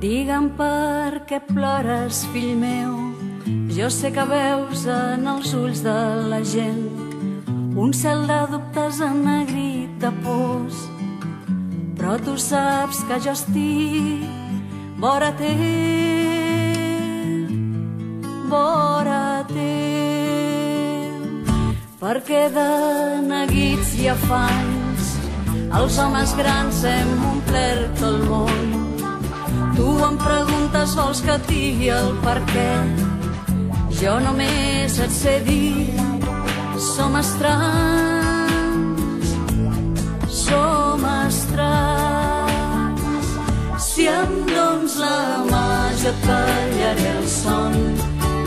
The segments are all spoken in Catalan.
Digue'm per què plores, fill meu. Jo sé que veus en els ulls de la gent un cel de dubtes ennegrit de pors, però tu saps que jo estic vora teu, perquè de neguits i afanys els homes grans hem omplert el món. Tu em preguntes, vols que et digui el per què? Jo només et sé dir, som estranys, som estranys. Si em dones la mà jo et ballaré el son,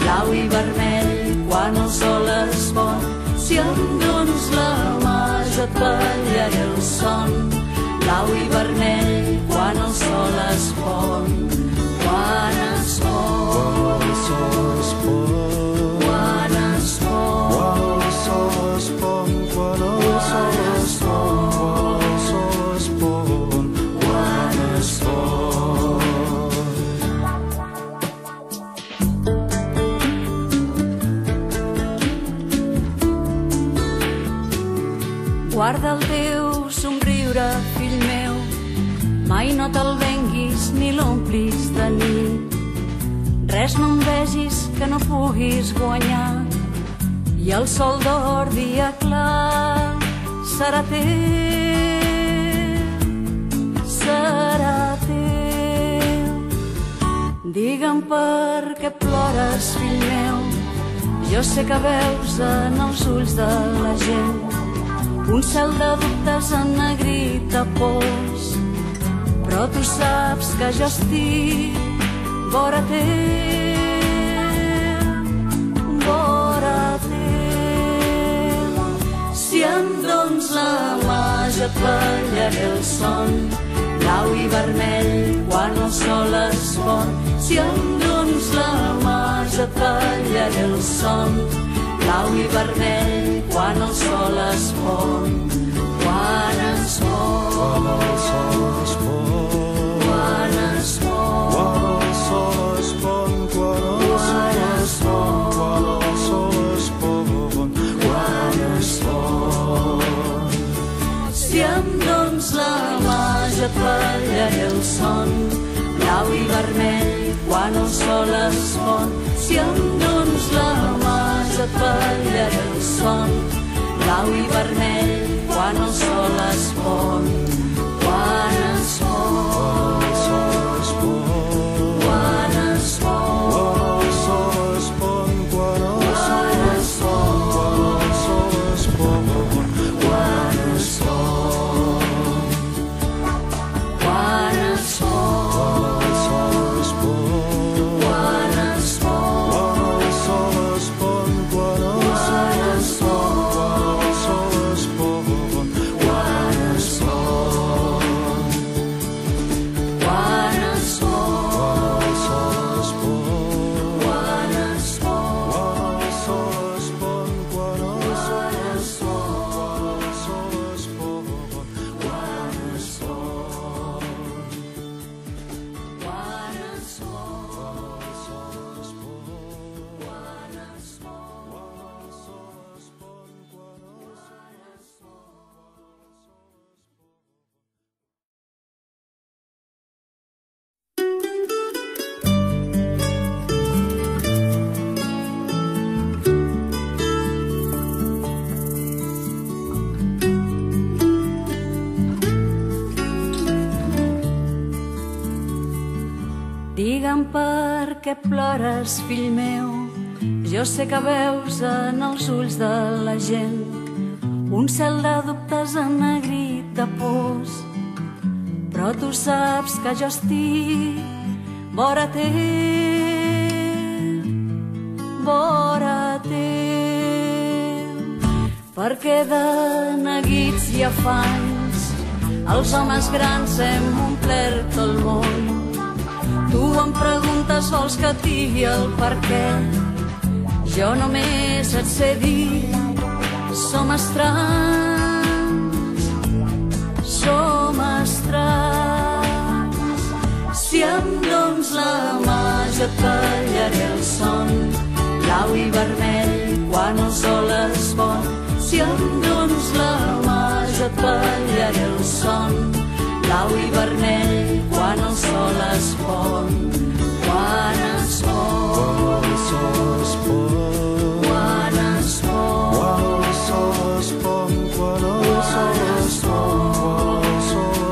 blau i vermell quan el sol es pon. Si em dones la mà jo et ballaré el son, blau i vermell quan el sol es pon. Quan es pon, quan el sol es pon, quan es pon, quan el sol es pon, quan el sol es pon, quan el sol es pon, quan es pon. Guarda el teu somriure, fill meu, mai no te'l venguis ni l'omplis de nit. Res no em vegis que no puguis guanyar, i el sol d'or dia clar serà teu, serà teu. Digue'm per què plores, fill meu. Jo sé que veus en els ulls de la gent un cel de dubtes ennegrit de pors, però tu saps que jo estic vora teu, vora teu. Si em dones la mà jo et ballaré el son, blau i vermell quan el sol es pon. Si em dones la mà jo et ballaré el son, blau i vermell quan el sol es pon. Quan es pon, quan el sol es pon, quan es pon, quan el sol es pon, quan el sol es pon, quan el sol es pon, quan es pon. Si em dones la mà jo et ballaré el son, blau i vermell quan el sol es pon. Si em dones la mà jo et ballaré el son, blau i vermell quan el sol es pon. Quan es pon, quan es pon, quan el sol es pon, quan el sol es pon, quan el sol es pon, quan es pon, quan es pon, quan el sol es pon, quan es pon, quan el sol es pon, quan el sol es pon, quan el sol es pon, quan es pon, quan es pon, quan es pon, quan el sol es pon, quan el sol es pon, quan el sol es pon, quan es pon, quan es Digue'm per què plores, fill meu. Jo sé que veus en els ulls de la gent un cel de dubtes ennegrit de pors, però tu saps que jo estic vora teu, vora teu. Perquè de neguits i afanys els homes grans hem omplert el món. Tu em preguntes, vols que et digui el per què? Jo només et sé dir, som estranys, som estranys. Si em dones dones la mà jo et tallaré el son, blau i vermell quan el sol es pon. Si em dones la mà jo et tallaré el son, blau i vermell quan el sol es pon. Quan es pon, quan es pon, quan es pon, quan el sol es pon, quan el sol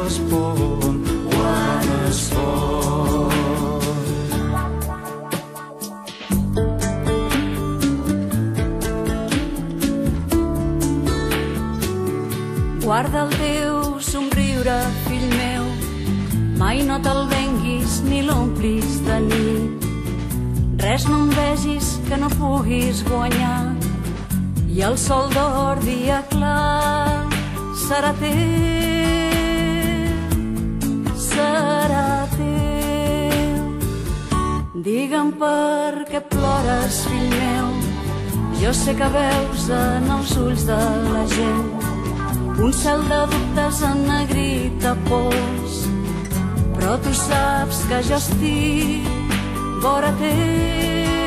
es pon, quan es pon. Guarda el teu somriure, fill meu, mai no te'l venguis ni l'omplis de nit. Res no em vegis que no puguis guanyar, i el sol d'or dia clar serà teu, serà teu. Digue'm per què plores, fill meu, jo sé que veus en els ulls de la gent un cel de dubtes ennegrit a pols, però tu saps que jo estic vora teu.